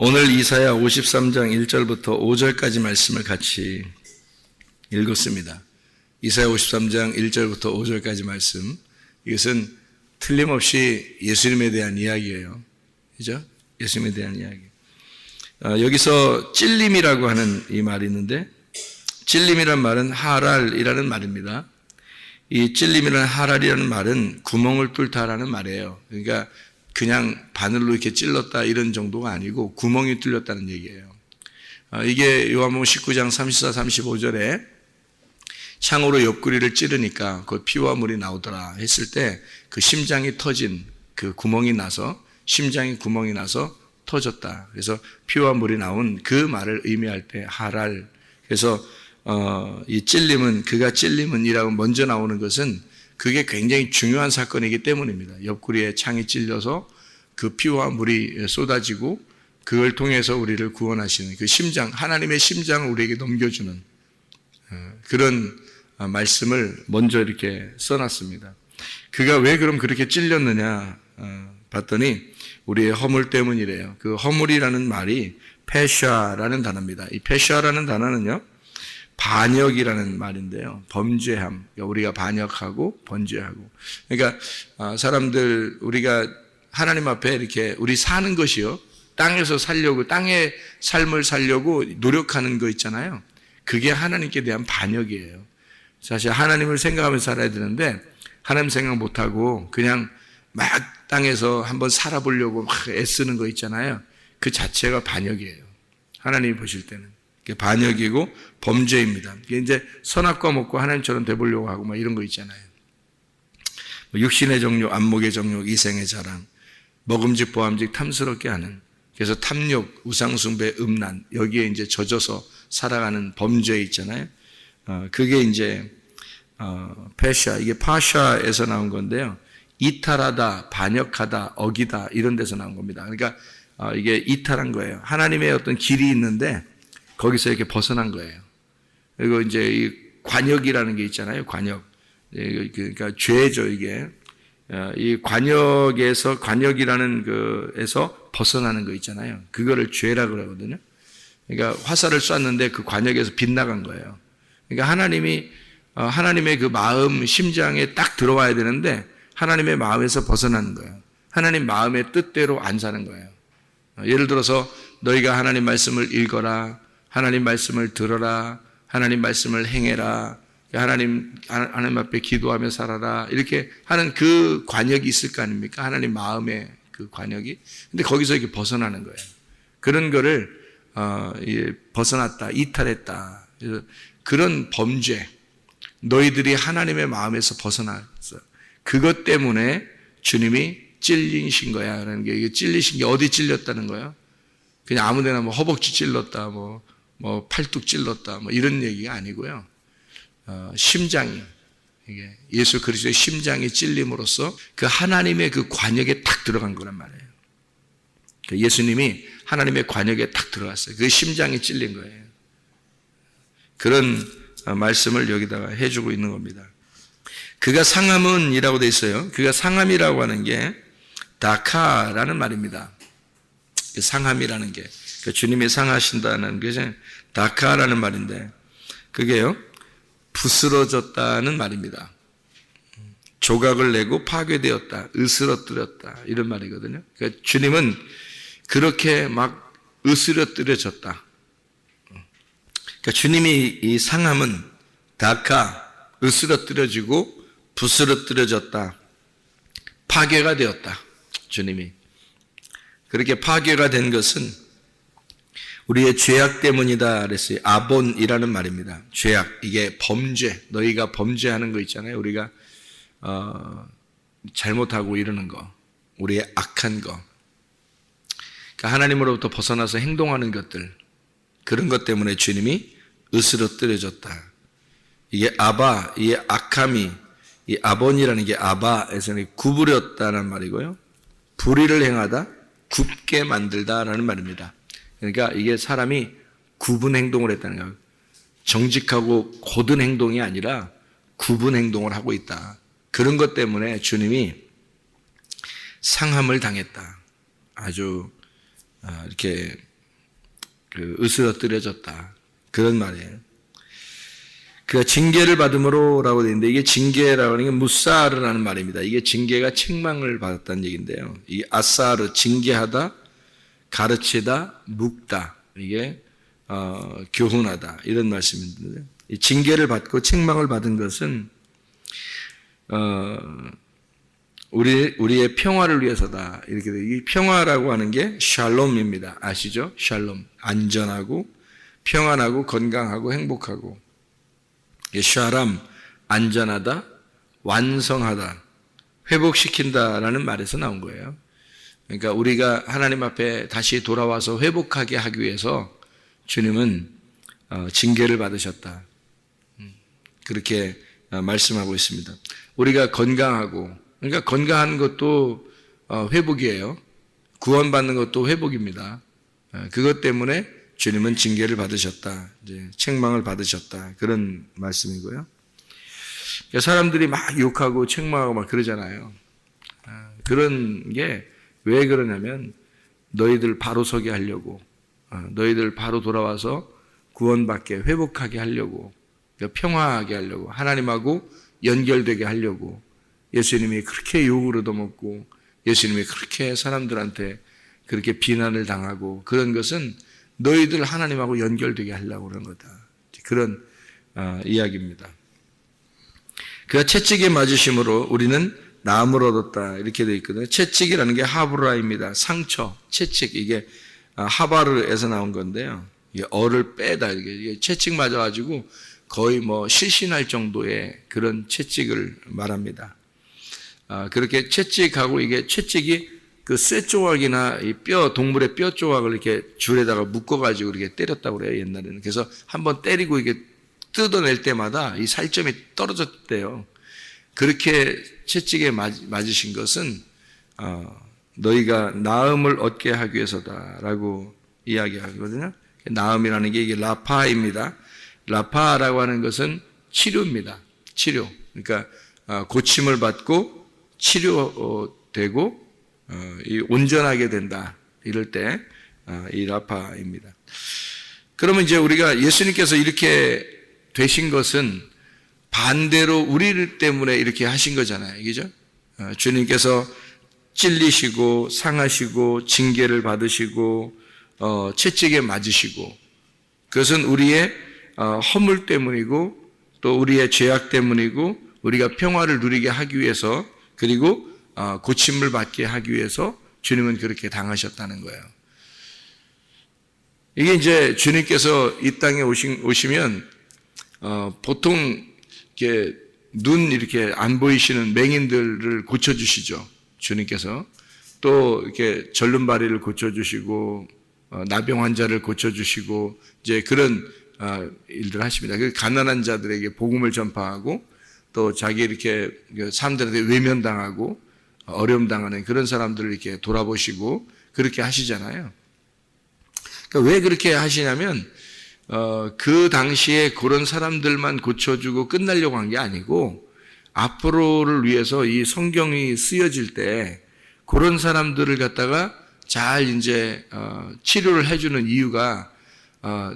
오늘 이사야 53장 1절부터 5절까지 말씀을 같이 읽었습니다. 이사야 53장 1절부터 5절까지 말씀. 이것은 틀림없이 예수님에 대한 이야기예요. 그죠? 예수님에 대한 이야기. 여기서 찔림이라고 하는 이 말이 있는데, 찔림이란 말은 하랄이라는 말입니다. 이 찔림이라는 하랄이라는 말은 구멍을 뚫다라는 말이에요. 그러니까 그냥 바늘로 이렇게 찔렀다 이런 정도가 아니고 구멍이 뚫렸다는 얘기예요. 이게 요한복음 19장 34, 35절에 창으로 옆구리를 찌르니까 그 피와 물이 나오더라 했을 때 그 심장이 터진 그 구멍이 나서 심장이 구멍이 나서 터졌다. 그래서 피와 물이 나온 그 말을 의미할 때 하랄. 그래서 이 찔림은 그가 찔림은이라고 먼저 나오는 것은 그게 굉장히 중요한 사건이기 때문입니다. 옆구리에 창이 찔려서 그 피와 물이 쏟아지고 그걸 통해서 우리를 구원하시는 그 심장, 하나님의 심장을 우리에게 넘겨주는 그런 말씀을 먼저 이렇게 써놨습니다. 그가 왜 그럼 그렇게 찔렸느냐 봤더니 우리의 허물 때문이래요. 그 허물이라는 말이 페샤라는 단어입니다. 이 페샤라는 단어는요, 반역이라는 말인데요. 범죄함. 그러니까 우리가 반역하고 번죄하고. 그러니까 사람들 우리가 하나님 앞에 이렇게 우리 사는 것이요. 땅에서 살려고 땅의 삶을 살려고 노력하는 거 있잖아요. 그게 하나님께 대한 반역이에요. 사실 하나님을 생각하면서 살아야 되는데 하나님 생각 못하고 그냥 막 땅에서 한번 살아보려고 막 애쓰는 거 있잖아요. 그 자체가 반역이에요. 하나님이 보실 때는. 반역이고 범죄입니다. 이게 이제 선악과 먹고 하나님처럼 돼보려고 하고 막 이런 거 있잖아요. 육신의 정욕, 안목의 정욕, 이생의 자랑, 먹음직, 보암직, 탐스럽게 하는. 그래서 탐욕, 우상숭배, 음란, 여기에 이제 젖어서 살아가는 범죄 있잖아요. 그게 이제 페샤, 이게 파샤에서 나온 건데요. 이탈하다, 반역하다, 어기다 이런 데서 나온 겁니다. 그러니까 이게 이탈한 거예요. 하나님의 어떤 길이 있는데 거기서 이렇게 벗어난 거예요. 그리고 이제 이 관역이라는 게 있잖아요. 관역. 그러니까 죄죠, 이게. 이 관역이라는 거에서 벗어나는 거 있잖아요. 그거를 죄라 그러거든요. 그러니까 화살을 쐈는데 그 관역에서 빗나간 거예요. 그러니까 하나님의 그 마음, 심장에 딱 들어와야 되는데 하나님의 마음에서 벗어나는 거예요. 하나님 마음의 뜻대로 안 사는 거예요. 예를 들어서 너희가 하나님 말씀을 읽어라. 하나님 말씀을 들어라. 하나님 말씀을 행해라. 하나님 앞에 기도하며 살아라. 이렇게 하는 그 관역이 있을 거 아닙니까? 하나님 마음의 그 관역이. 근데 거기서 이렇게 벗어나는 거예요. 그런 거를 벗어났다, 이탈했다. 그래서 그런 범죄, 너희들이 하나님의 마음에서 벗어났어. 그것 때문에 주님이 찔리신 거야. 라는 게, 이게 찔리신 게 어디 찔렸다는 거예요? 그냥 아무 데나 뭐 허벅지 찔렀다, 뭐 팔뚝 찔렀다, 뭐 이런 얘기가 아니고요. 심장이, 이게 예수 그리스도의 심장이 찔림으로써 그 하나님의 그 관역에 탁 들어간 거란 말이에요. 예수님이 하나님의 관역에 탁 들어갔어요. 그 심장이 찔린 거예요. 그런 말씀을 여기다가 해주고 있는 겁니다. 그가 상함은이라고 돼 있어요. 그가 상함이라고 하는 게 다카라는 말입니다. 상함이라는 게 주님이 상하신다는 것이 다카라는 말인데 그게요 부스러졌다는 말입니다. 조각을 내고 파괴되었다, 으스러뜨렸다 이런 말이거든요. 그러니까 주님은 그렇게 막 으스러뜨려졌다. 그러니까 주님이 이 상함은 다카, 으스러뜨려지고 부스러뜨려졌다, 파괴가 되었다. 주님이 그렇게 파괴가 된 것은 우리의 죄악 때문이다 그랬어요. 아본이라는 말입니다. 죄악, 이게 범죄, 너희가 범죄하는 거 있잖아요. 우리가 잘못하고 이러는 거, 우리의 악한 거, 그러니까 하나님으로부터 벗어나서 행동하는 것들, 그런 것 때문에 주님이 으스러뜨려졌다. 이게 아바, 이게 악함이, 이 아본이라는 게 아바에서는 구부렸다는 말이고요. 불의를 행하다, 굽게 만들다라는 말입니다. 그러니까 이게 사람이 굽은 행동을 했다는 거예요. 정직하고 고든 행동이 아니라 굽은 행동을 하고 있다. 그런 것 때문에 주님이 상함을 당했다. 아주 이렇게 으스러뜨려졌다. 그런 말이에요. 그가 징계를 받음으로라고 되어 있는데, 이게 징계라고 하는 게 무사르라는 말입니다. 이게 징계가 책망을 받았다는 얘기인데요. 이 아사르, 징계하다, 가르치다, 묵다. 이게 교훈하다, 이런 말씀인데, 이 징계를 받고 책망을 받은 것은 우리의 평화를 위해서다. 이렇게 돼요. 이 평화라고 하는 게 샬롬입니다. 아시죠? 샬롬. 안전하고 평안하고 건강하고 행복하고. 샤람, 안전하다, 완성하다, 회복시킨다라는 말에서 나온 거예요. 그러니까 우리가 하나님 앞에 다시 돌아와서 회복하게 하기 위해서 주님은 징계를 받으셨다. 그렇게 말씀하고 있습니다. 우리가 건강하고, 그러니까 건강한 것도 회복이에요. 구원받는 것도 회복입니다. 그것 때문에 주님은 징계를 받으셨다. 이제 책망을 받으셨다. 그런 말씀이고요. 사람들이 막 욕하고 책망하고 막 그러잖아요. 그런 게 왜 그러냐면 너희들 바로 서게 하려고, 너희들 바로 돌아와서 구원받게 회복하게 하려고, 평화하게 하려고, 하나님하고 연결되게 하려고. 예수님이 그렇게 욕을 얻어먹고 예수님이 그렇게 사람들한테 그렇게 비난을 당하고 그런 것은 너희들 하나님하고 연결되게 하려고 그런 거다. 그런 이야기입니다. 그가 채찍에 맞으심으로 우리는 나음을 얻었다. 이렇게 되어 있거든요. 채찍이라는 게 하브라입니다. 상처, 채찍. 이게 하바르에서 나온 건데요. 이게 어를 빼다. 이게 채찍 맞아가지고 거의 뭐 실신할 정도의 그런 채찍을 말합니다. 그렇게 채찍하고 이게 채찍이 그 쇠 조각이나 이 뼈, 동물의 뼈 조각을 이렇게 줄에다가 묶어가지고 이렇게 때렸다고 그래요, 옛날에는. 그래서 한번 때리고 이게 뜯어낼 때마다 이 살점이 떨어졌대요. 그렇게 채찍에 맞으신 것은, 너희가 나음을 얻게 하기 위해서다라고 이야기하거든요. 나음이라는 게 이게 라파입니다. 라파라고 하는 것은 치료입니다. 치료. 그러니까, 고침을 받고 치료되고, 온전하게 된다. 이럴 때, 이 라파입니다. 그러면 이제 우리가 예수님께서 이렇게 되신 것은 반대로 우리를 때문에 이렇게 하신 거잖아요. 그죠? 주님께서 찔리시고, 상하시고, 징계를 받으시고, 채찍에 맞으시고, 그것은 우리의 허물 때문이고, 또 우리의 죄악 때문이고, 우리가 평화를 누리게 하기 위해서, 그리고 고침을 받게 하기 위해서 주님은 그렇게 당하셨다는 거예요. 이게 이제 주님께서 이 땅에 오시면 보통 이렇게 눈 이렇게 안 보이시는 맹인들을 고쳐주시죠. 주님께서 또 이렇게 절름발이를 고쳐주시고 나병 환자를 고쳐주시고 이제 그런 일들을 하십니다. 가난한 자들에게 복음을 전파하고 또 자기 이렇게 사람들한테 외면당하고 어려움 당하는 그런 사람들을 이렇게 돌아보시고 그렇게 하시잖아요. 그러니까 왜 그렇게 하시냐면 그 당시에 그런 사람들만 고쳐주고 끝나려고 한 게 아니고 앞으로를 위해서 이 성경이 쓰여질 때 그런 사람들을 갖다가 잘 이제 치료를 해주는 이유가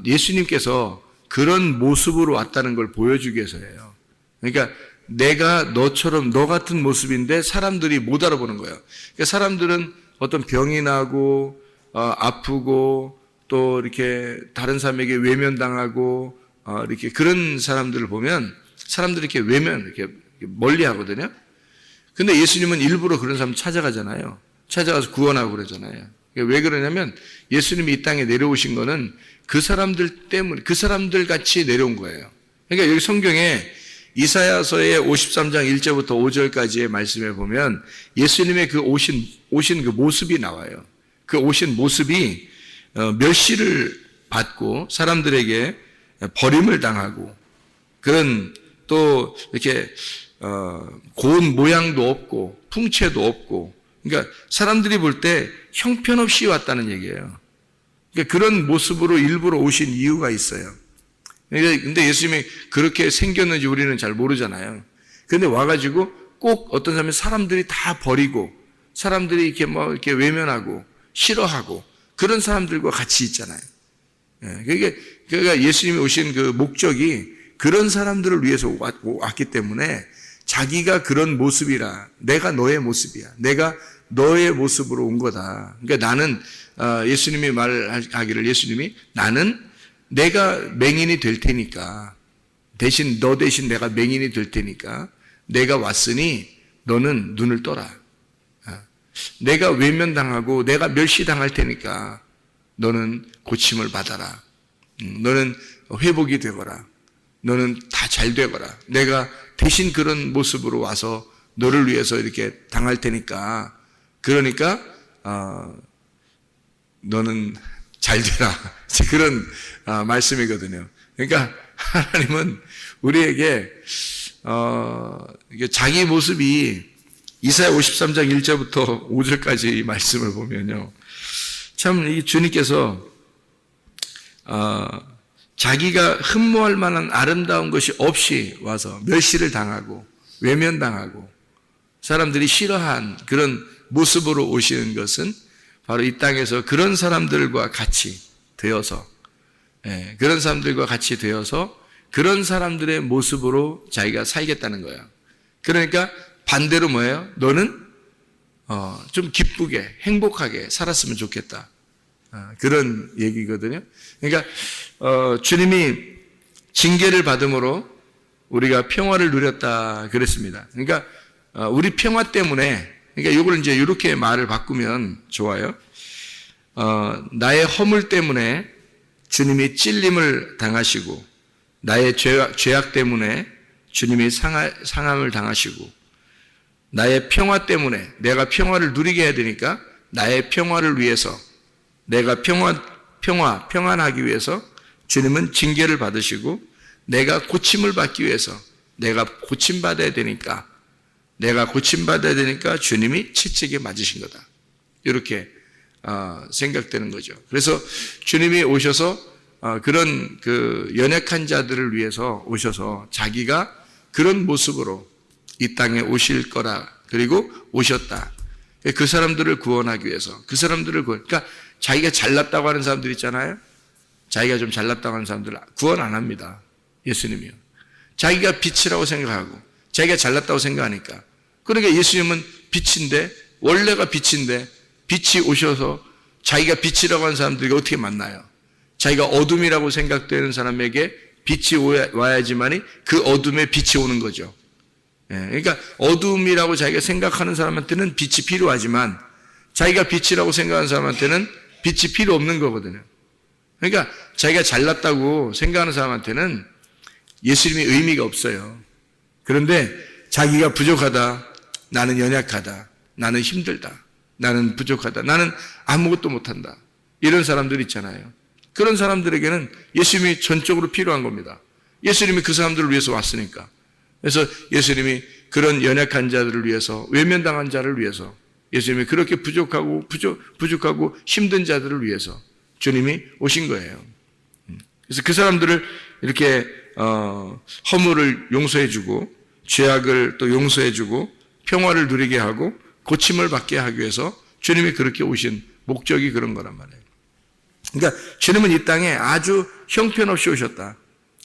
예수님께서 그런 모습으로 왔다는 걸 보여주기 위해서예요. 그러니까 내가 너처럼 너 같은 모습인데 사람들이 못 알아보는 거예요. 그러니까 사람들은 어떤 병이 나고 아프고 또 이렇게 다른 사람에게 외면당하고 이렇게 그런 사람들을 보면 사람들이 이렇게 이렇게 멀리 하거든요. 근데 예수님은 일부러 그런 사람 찾아가잖아요. 찾아가서 구원하고 그러잖아요. 왜 그러냐면 예수님이 이 땅에 내려오신 거는 그 사람들 때문에 그 사람들 같이 내려온 거예요. 그러니까 여기 성경에 이사야서의 53장 1절부터 5절까지의 말씀에 보면 예수님의 그 오신 그 모습이 나와요. 그 오신 모습이 멸시를 받고 사람들에게 버림을 당하고 그런 또 이렇게 고운 모양도 없고 풍채도 없고 그러니까 사람들이 볼 때 형편없이 왔다는 얘기예요. 그러니까 그런 모습으로 일부러 오신 이유가 있어요. 근데 예수님이 그렇게 생겼는지 우리는 잘 모르잖아요. 근데 와가지고 꼭 어떤 사람들이 다 버리고 사람들이 이렇게 이렇게 외면하고 싫어하고 그런 사람들과 같이 있잖아요. 그러니까 예수님이 오신 그 목적이 그런 사람들을 위해서 왔기 때문에 자기가 그런 모습이라, 내가 너의 모습이야, 내가 너의 모습으로 온 거다. 그러니까 나는 예수님이 말하기를, 예수님이 나는 내가 맹인이 될 테니까, 대신 너 대신 내가 맹인이 될 테니까 내가 왔으니 너는 눈을 떠라. 내가 외면당하고 내가 멸시당할 테니까 너는 고침을 받아라. 너는 회복이 되거라. 너는 다 잘 되거라. 내가 대신 그런 모습으로 와서 너를 위해서 이렇게 당할 테니까, 그러니까 너는 잘 되라. 그런 말씀이거든요. 그러니까 하나님은 우리에게 자기 모습이 이사야 53장 1절부터 5절까지 이 말씀을 보면요, 참 이 주님께서 자기가 흠모할 만한 아름다운 것이 없이 와서 멸시를 당하고 외면당하고 사람들이 싫어한 그런 모습으로 오시는 것은 바로 이 땅에서 그런 사람들과 같이 되어서, 그런 사람들과 같이 되어서 그런 사람들의 모습으로 자기가 살겠다는 거예요. 그러니까 반대로 뭐예요? 너는 좀 기쁘게 행복하게 살았으면 좋겠다. 그런 얘기거든요. 그러니까 주님이 징계를 받음으로 우리가 평화를 누렸다 그랬습니다. 그러니까 우리 평화 때문에, 그러니까 이걸 이제 이렇게 말을 바꾸면 좋아요. 나의 허물 때문에 주님이 찔림을 당하시고, 나의 죄악 때문에 주님이 상함을 당하시고, 나의 평화 때문에 내가 평화를 누리게 해야 되니까 나의 평화를 위해서, 내가 평안하기 위해서 주님은 징계를 받으시고, 내가 고침을 받기 위해서, 내가 고침받아야 되니까 주님이 채찍에 맞으신 거다. 이렇게 생각되는 거죠. 그래서 주님이 오셔서 그런 그 연약한 자들을 위해서 오셔서 자기가 그런 모습으로 이 땅에 오실 거라, 그리고 오셨다. 그 사람들을 구원하기 위해서, 그러니까 자기가 잘났다고 하는 사람들 있잖아요. 자기가 좀 잘났다고 하는 사람들 구원 안 합니다. 예수님이요. 자기가 빛이라고 생각하고 자기가 잘났다고 생각하니까. 그러니까 예수님은 빛인데, 원래가 빛인데 빛이 오셔서 자기가 빛이라고 하는 사람들이 어떻게 만나요? 자기가 어둠이라고 생각되는 사람에게 빛이 와야지만이 그 어둠에 빛이 오는 거죠. 그러니까 어둠이라고 자기가 생각하는 사람한테는 빛이 필요하지만 자기가 빛이라고 생각하는 사람한테는 빛이 필요 없는 거거든요. 그러니까 자기가 잘났다고 생각하는 사람한테는 예수님이 의미가 없어요. 그런데 자기가 부족하다, 나는 연약하다, 나는 힘들다, 나는 부족하다, 나는 아무것도 못한다, 이런 사람들 있잖아요. 그런 사람들에게는 예수님이 전적으로 필요한 겁니다. 예수님이 그 사람들을 위해서 왔으니까. 그래서 예수님이 그런 연약한 자들을 위해서, 외면당한 자를 위해서, 예수님이 그렇게 부족하고 힘든 자들을 위해서 주님이 오신 거예요. 그래서 그 사람들을 이렇게 허물을 용서해주고, 죄악을 또 용서해주고, 평화를 누리게 하고 고침을 받게 하기 위해서 주님이 그렇게 오신 목적이 그런 거란 말이에요. 그러니까 주님은 이 땅에 아주 형편없이 오셨다.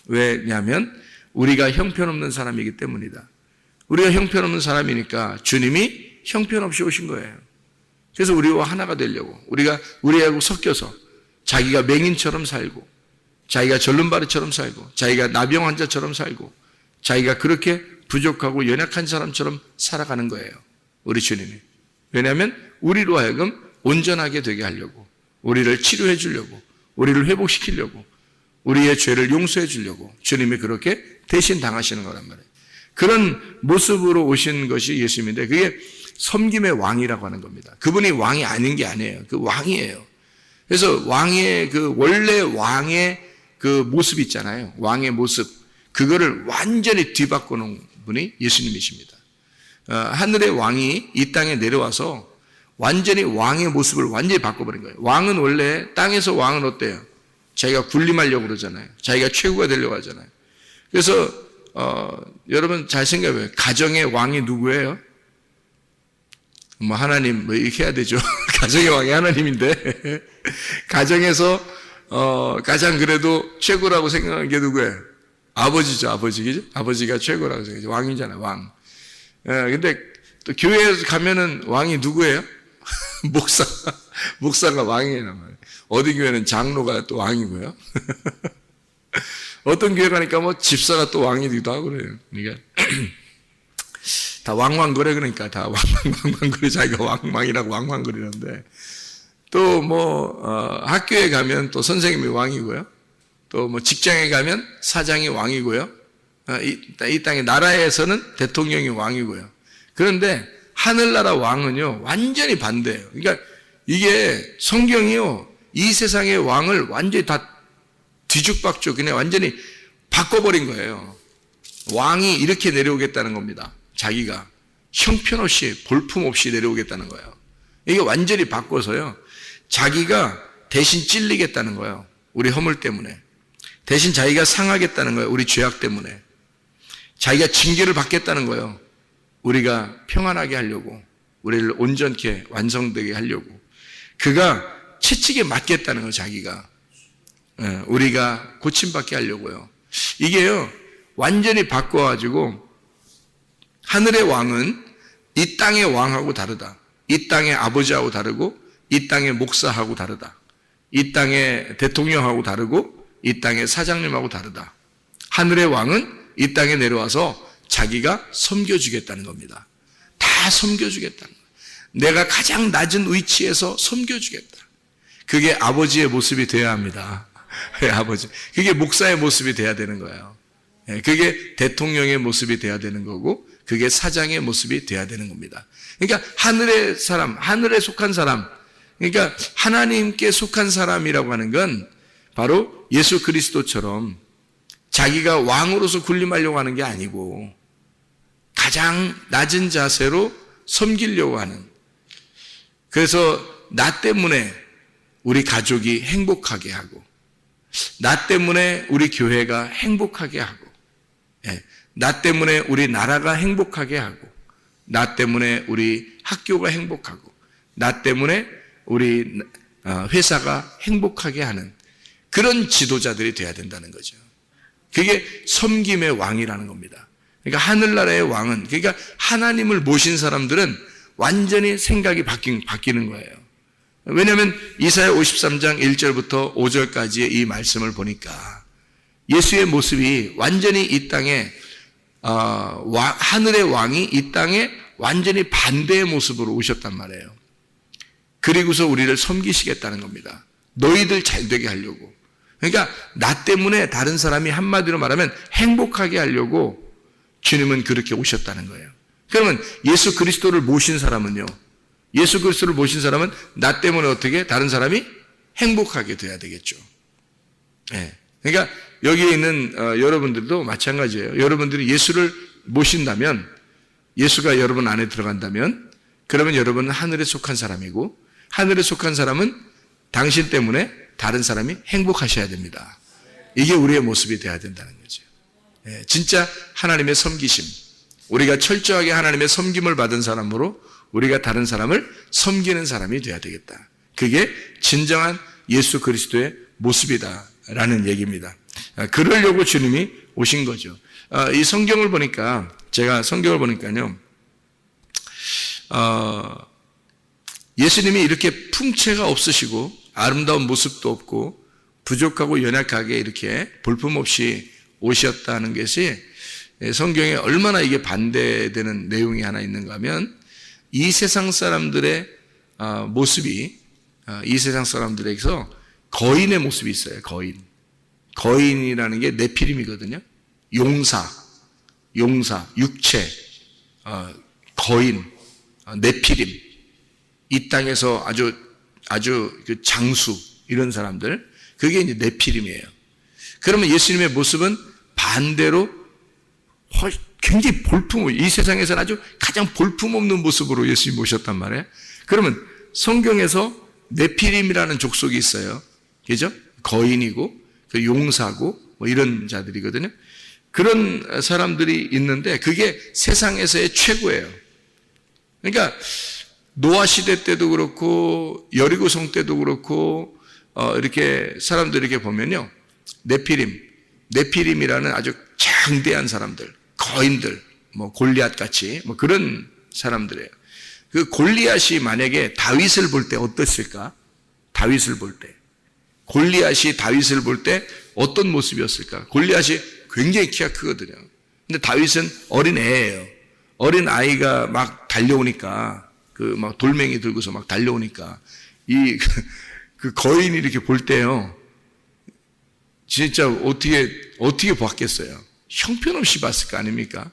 왜냐하면 우리가 형편없는 사람이기 때문이다. 우리가 형편없는 사람이니까 주님이 형편없이 오신 거예요. 그래서 우리와 하나가 되려고, 우리하고 섞여서 자기가 맹인처럼 살고, 자기가 절름발이처럼 살고, 자기가 나병 환자처럼 살고, 자기가 그렇게 부족하고 연약한 사람처럼 살아가는 거예요. 우리 주님이. 왜냐하면 우리로 하여금 온전하게 되게 하려고, 우리를 치료해 주려고, 우리를 회복시키려고, 우리의 죄를 용서해 주려고 주님이 그렇게 대신 당하시는 거란 말이에요. 그런 모습으로 오신 것이 예수님인데, 그게 섬김의 왕이라고 하는 겁니다. 그분이 왕이 아닌 게 아니에요. 그 왕이에요. 그래서 왕의 원래 왕의 그 모습 있잖아요. 왕의 모습. 그거를 완전히 뒤바꿔 놓은 분이 예수님이십니다. 하늘의 왕이 이 땅에 내려와서 완전히 왕의 모습을 완전히 바꿔버린 거예요. 왕은 원래, 땅에서 왕은 어때요? 자기가 군림하려고 그러잖아요. 자기가 최고가 되려고 하잖아요. 그래서 여러분 잘 생각해봐요. 가정의 왕이 누구예요? 하나님 이렇게 해야 되죠. 가정의 왕이 하나님인데 가정에서 가장 그래도 최고라고 생각하는 게 누구예요? 아버지죠, 아버지. 그죠? 아버지가 최고라고 생각하죠. 왕이잖아요, 왕. 근데 또 교회에 가면은 왕이 누구예요? 목사가 왕이란 말이에요. 어디 교회는 장로가 또 왕이고요. 어떤 교회 가니까 뭐 집사가 또 왕이기도 하고 그래요. 그러니까 다 왕왕거려. 그러니까 다 왕왕거려. 자기가 왕이라고 왕왕거리는데, 또 뭐 학교에 가면 또 선생님이 왕이고요. 또 뭐 직장에 가면 사장이 왕이고요. 이 땅의 나라에서는 대통령이 왕이고요. 그런데 하늘나라 왕은요 완전히 반대예요. 그러니까 이게 성경이요 이 세상의 왕을 완전히 다 뒤죽박죽 그냥 완전히 바꿔버린 거예요. 왕이 이렇게 내려오겠다는 겁니다. 자기가 형편없이 볼품없이 내려오겠다는 거예요. 이게 완전히 바꿔서요 자기가 대신 찔리겠다는 거예요. 우리 허물 때문에. 대신 자기가 상하겠다는 거예요. 우리 죄악 때문에. 자기가 징계를 받겠다는 거예요. 우리가 평안하게 하려고, 우리를 온전케 완성되게 하려고. 그가 채찍에 맞겠다는 거예요. 자기가. 우리가 고침받게 하려고요. 이게요 완전히 바꿔가지고 하늘의 왕은 이 땅의 왕하고 다르다. 이 땅의 아버지하고 다르고 이 땅의 목사하고 다르다. 이 땅의 대통령하고 다르고 이 땅의 사장님하고 다르다. 하늘의 왕은 이 땅에 내려와서 자기가 섬겨주겠다는 겁니다. 다 섬겨주겠다는 거예요. 내가 가장 낮은 위치에서 섬겨주겠다. 그게 아버지의 모습이 되어야 합니다. 아버지. 그게 목사의 모습이 돼야 되는 거예요. 그게 대통령의 모습이 돼야 되는 거고 그게 사장의 모습이 돼야 되는 겁니다. 그러니까 하늘의 사람, 하늘에 속한 사람, 그러니까 하나님께 속한 사람이라고 하는 건 바로 예수 그리스도처럼 자기가 왕으로서 군림하려고 하는 게 아니고 가장 낮은 자세로 섬기려고 하는, 그래서 나 때문에 우리 가족이 행복하게 하고 나 때문에 우리 교회가 행복하게 하고 나 때문에 우리 나라가 행복하게 하고 나 때문에 우리 학교가 행복하고 나 때문에 우리 회사가 행복하게 하는 그런 지도자들이 돼야 된다는 거죠. 그게 섬김의 왕이라는 겁니다. 그러니까 하늘나라의 왕은, 그러니까 하나님을 모신 사람들은 완전히 생각이 바뀌는 거예요. 왜냐하면 이사야 53장 1절부터 5절까지의 이 말씀을 보니까 예수의 모습이 완전히 이 땅에 하늘의 왕이 이 땅에 완전히 반대의 모습으로 오셨단 말이에요. 그리고서 우리를 섬기시겠다는 겁니다. 너희들 잘되게 하려고. 그러니까 나 때문에 다른 사람이 한마디로 말하면 행복하게 하려고 주님은 그렇게 오셨다는 거예요. 그러면 예수 그리스도를 모신 사람은요, 예수 그리스도를 모신 사람은 나 때문에 어떻게 다른 사람이 행복하게 돼야 되겠죠. 그러니까 여기에 있는 여러분들도 마찬가지예요. 여러분들이 예수를 모신다면, 예수가 여러분 안에 들어간다면, 그러면 여러분은 하늘에 속한 사람이고, 하늘에 속한 사람은 당신 때문에 다른 사람이 행복하셔야 됩니다. 이게 우리의 모습이 돼야 된다는 거죠. 진짜 하나님의 섬기심, 우리가 철저하게 하나님의 섬김을 받은 사람으로 우리가 다른 사람을 섬기는 사람이 돼야 되겠다. 그게 진정한 예수 그리스도의 모습이다라는 얘기입니다. 그러려고 주님이 오신 거죠. 이 성경을 보니까, 제가 성경을 보니까요, 예수님이 이렇게 풍채가 없으시고 아름다운 모습도 없고 부족하고 연약하게 이렇게 볼품없이 오셨다는 것이 성경에 얼마나 이게 반대되는 내용이 하나 있는가 하면, 이 세상 사람들의 모습이, 이 세상 사람들에게서 거인의 모습이 있어요. 거인이라는 게 네피림이거든요. 용사, 육체, 거인, 네피림. 이 땅에서 아주 그 장수, 이런 사람들, 그게 이제 네피림이에요. 그러면 예수님의 모습은 반대로 굉장히 이 세상에서는 아주 가장 볼품없는 모습으로 예수님이 오셨단 말이에요. 그러면 성경에서 네피림이라는 족속이 있어요. 그죠? 거인이고, 용사고, 뭐 이런 자들이거든요. 그런 사람들이 있는데, 그게 세상에서의 최고예요. 그러니까, 노아 시대 때도 그렇고, 여리고성 때도 그렇고, 이렇게 사람들 이렇게 보면요. 네피림이라는 아주 장대한 사람들, 거인들, 뭐 골리앗 같이 뭐 그런 사람들이에요. 그 골리앗이 만약에 다윗을 볼 때 어땠을까? 다윗을 볼 때. 골리앗이 다윗을 볼 때 어떤 모습이었을까? 골리앗이 굉장히 키가 크거든요. 근데 다윗은 어린 애예요. 어린 아이가 막 달려오니까, 그 막 돌멩이 들고서 막 달려오니까, 그 거인이 이렇게 볼 때요, 진짜 어떻게 봤겠어요? 형편없이 봤을 거 아닙니까?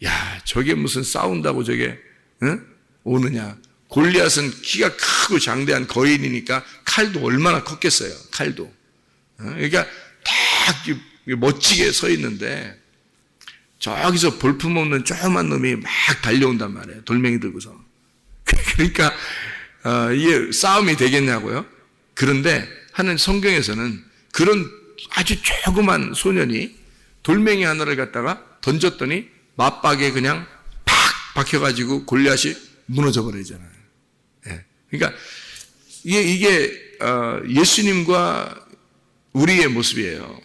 야, 저게 무슨 싸운다고 저게, 응? 오느냐. 골리앗은 키가 크고 장대한 거인이니까 칼도 얼마나 컸겠어요, 칼도. 그러니까 딱 멋지게 서 있는데, 저기서 볼품없는 조그만 놈이 막 달려온단 말이에요. 돌멩이 들고서. 그러니까 이게 싸움이 되겠냐고요? 그런데 하는 성경에서는 그런 아주 조그만 소년이 돌멩이 하나를 갖다가 던졌더니 맞박에 그냥 팍 박혀가지고 골리앗이 무너져 버리잖아요. 예. 그러니까 이게 예수님과 우리의 모습이에요.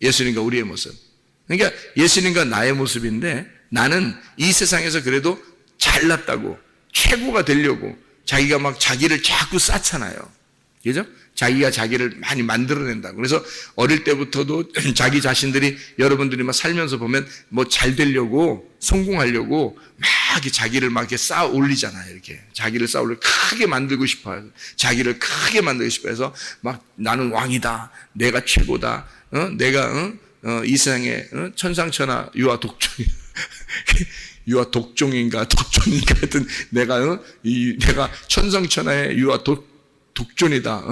예수님과 우리의 모습. 그러니까 예수님과 나의 모습인데, 나는 이 세상에서 그래도 잘났다고 최고가 되려고 자기가 막 자기를 자꾸 쌓잖아요. 그죠? 자기가 자기를 많이 만들어낸다고. 그래서 어릴 때부터도 자기 자신들이, 여러분들이 막 살면서 보면 뭐 잘 되려고, 성공하려고 막 자기를 막 이렇게 쌓아 올리잖아요. 이렇게 자기를 쌓아 올려 크게 만들고 싶어요. 자기를 크게 만들고 싶어 해서 막 나는 왕이다, 내가 최고다, 내가 이 세상에 천상천하 유아 독종 유아 독종인가 하여튼 내가 천상천하의 유아 독존이다.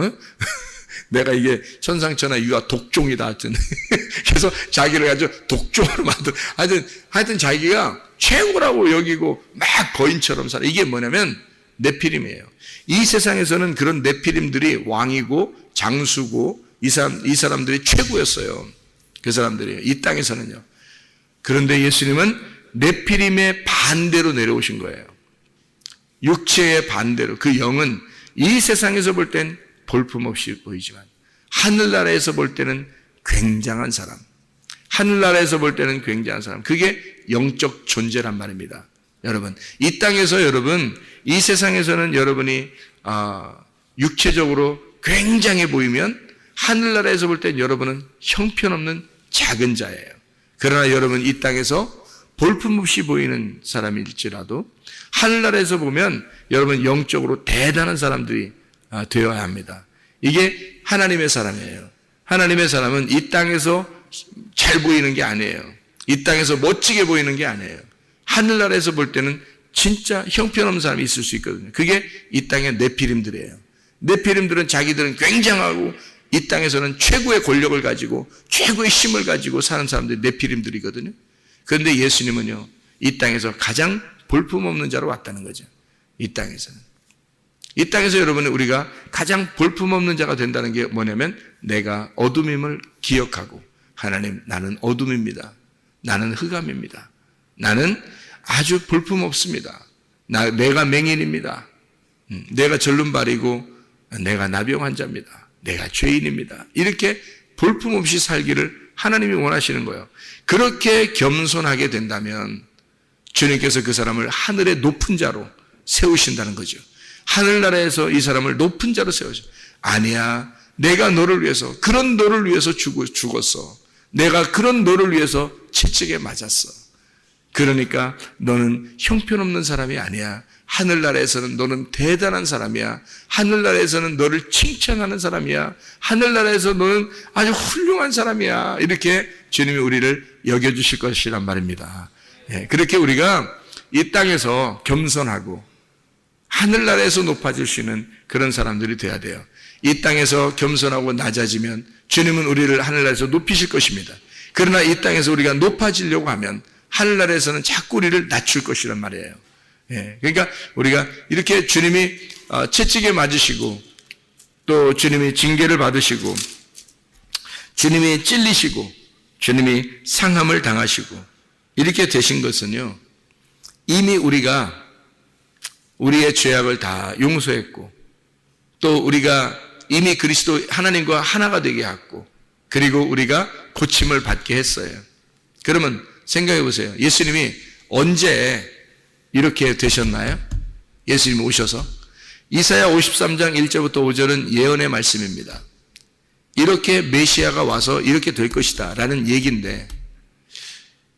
내가 이게 천상천하 유아 독종이다. 하여튼 그래서 자기를 아주 독종으로 만들. 하여튼 자기가 최고라고 여기고 막 거인처럼 살아. 이게 뭐냐면 네피림이에요. 이 세상에서는 그런 네피림들이 왕이고 장수고 이 사람들이 최고였어요. 그 사람들이 이 땅에서는요. 그런데 예수님은 네피림의 반대로 내려오신 거예요. 육체의 반대로. 그 영은 이 세상에서 볼 땐 볼품없이 보이지만 하늘나라에서 볼 때는 굉장한 사람, 하늘나라에서 볼 때는 굉장한 사람, 그게 영적 존재란 말입니다. 여러분, 이 땅에서 여러분, 이 세상에서는 여러분이 육체적으로 굉장해 보이면 하늘나라에서 볼 땐 여러분은 형편없는 작은 자예요. 그러나 여러분, 이 땅에서 볼품없이 보이는 사람일지라도 하늘나라에서 보면 여러분 영적으로 대단한 사람들이 되어야 합니다. 이게 하나님의 사람이에요. 하나님의 사람은 이 땅에서 잘 보이는 게 아니에요. 이 땅에서 멋지게 보이는 게 아니에요. 하늘나라에서 볼 때는 진짜 형편없는 사람이 있을 수 있거든요. 그게 이 땅의 네피림들이에요. 네피림들은 자기들은 굉장하고 이 땅에서는 최고의 권력을 가지고 최고의 힘을 가지고 사는 사람들이 네피림들이거든요. 그런데 예수님은요, 이 땅에서 가장 볼품없는 자로 왔다는 거죠. 이 땅에서는. 이 땅에서 여러분, 우리가 가장 볼품없는 자가 된다는 게 뭐냐면, 내가 어둠임을 기억하고, 하나님, 나는 어둠입니다. 나는 흑암입니다. 나는 아주 볼품없습니다. 내가 맹인입니다. 내가 절름발이고 내가 나병 환자입니다. 내가 죄인입니다. 이렇게 볼품없이 살기를 하나님이 원하시는 거예요. 그렇게 겸손하게 된다면 주님께서 그 사람을 하늘의 높은 자로 세우신다는 거죠. 하늘나라에서 이 사람을 높은 자로 세우셔. 아니야, 내가 너를 위해서, 그런 너를 위해서 죽었어. 내가 그런 너를 위해서 채찍에 맞았어. 그러니까 너는 형편없는 사람이 아니야. 하늘나라에서는 너는 대단한 사람이야. 하늘나라에서는 너를 칭찬하는 사람이야. 하늘나라에서 너는 아주 훌륭한 사람이야. 이렇게 주님이 우리를 여겨주실 것이란 말입니다. 그렇게 우리가 이 땅에서 겸손하고 하늘나라에서 높아질 수 있는 그런 사람들이 돼야 돼요. 이 땅에서 겸손하고 낮아지면 주님은 우리를 하늘나라에서 높이실 것입니다. 그러나 이 땅에서 우리가 높아지려고 하면 하늘나라에서는 자꾸 우리를 낮출 것이란 말이에요. 그러니까 우리가 이렇게 주님이 채찍에 맞으시고 또 주님이 징계를 받으시고 주님이 찔리시고 주님이 상함을 당하시고 이렇게 되신 것은요, 이미 우리가 우리의 죄악을 다 용서했고 또 우리가 이미 그리스도 하나님과 하나가 되게 했고, 그리고 우리가 고침을 받게 했어요. 그러면 생각해 보세요. 예수님이 언제 이렇게 되셨나요? 예수님 오셔서. 이사야 53장 1절부터 5절은 예언의 말씀입니다. 이렇게 메시아가 와서 이렇게 될 것이다 라는 얘기인데,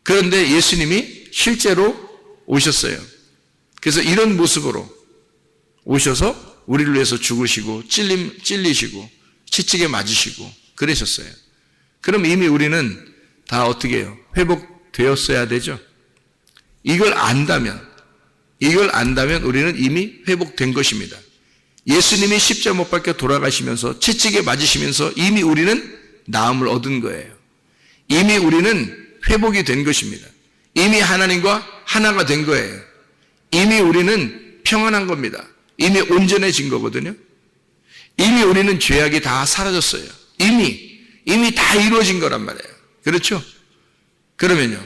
그런데 예수님이 실제로 오셨어요. 그래서 이런 모습으로 오셔서 우리를 위해서 죽으시고 찔리시고 채찍에 맞으시고 그러셨어요. 그럼 이미 우리는 다 어떻게 해요? 회복되었어야 되죠. 이걸 안다면 우리는 이미 회복된 것입니다. 예수님이 십자가 못 박혀 돌아가시면서 채찍에 맞으시면서 이미 우리는 나음을 얻은 거예요. 이미 우리는 회복이 된 것입니다. 이미 하나님과 하나가 된 거예요. 이미 우리는 평안한 겁니다. 이미 온전해진 거거든요. 이미 우리는 죄악이 다 사라졌어요. 이미 다 이루어진 거란 말이에요. 그렇죠? 그러면요,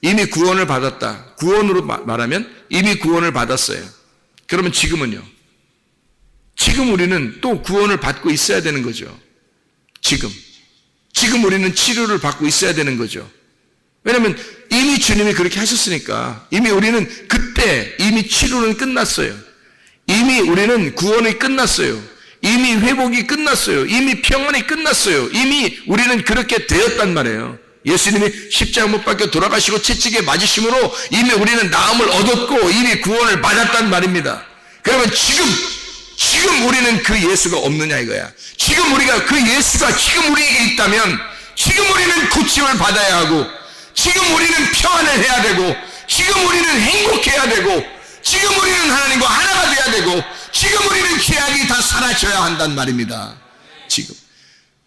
이미 구원을 받았다. 구원으로 말하면 이미 구원을 받았어요. 그러면 지금은요, 지금 우리는 또 구원을 받고 있어야 되는 거죠. 지금 우리는 치료를 받고 있어야 되는 거죠. 왜냐하면 이미 주님이 그렇게 하셨으니까. 이미 우리는 그때 이미 치료는 끝났어요. 이미 우리는 구원이 끝났어요. 이미 회복이 끝났어요. 이미 평안이 끝났어요. 이미 우리는 그렇게 되었단 말이에요. 예수님이 십자가 못 박혀 돌아가시고 채찍에 맞으심으로 이미 우리는 나음을 얻었고 이미 구원을 받았단 말입니다. 그러면 지금 우리는 그 예수가 없느냐 이거야. 지금 우리가 그 예수가 지금 우리에게 있다면 지금 우리는 고침을 받아야 하고, 지금 우리는 평안을 해야 되고, 지금 우리는 행복해야 되고, 지금 우리는 하나님과 하나가 돼야 되고, 지금 우리는 죄악이 다 사라져야 한단 말입니다. 지금.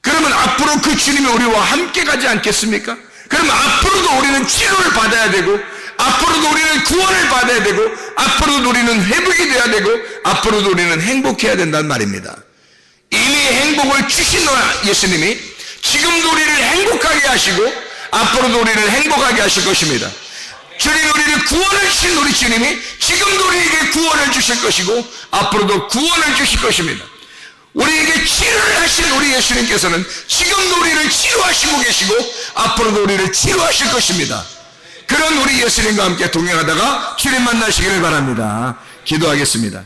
그러면 앞으로 그 주님이 우리와 함께 가지 않겠습니까? 그러면 앞으로도 우리는 치료를 받아야 되고, 앞으로도 우리는 구원을 받아야 되고, 앞으로도 우리는 회복이 돼야 되고, 앞으로도 우리는 행복해야 된단 말입니다. 이미 행복을 주신 예수님이 지금도 우리를 행복하게 하시고 앞으로도 우리를 행복하게 하실 것입니다. 주님, 우리를 구원을 주신 우리 주님이 지금도 우리에게 구원을 주실 것이고 앞으로도 구원을 주실 것입니다. 우리에게 치료를 하신 우리 예수님께서는 지금도 우리를 치료하시고 계시고 앞으로도 우리를 치료하실 것입니다. 그런 우리 예수님과 함께 동행하다가 주님 만나시기를 바랍니다. 기도하겠습니다.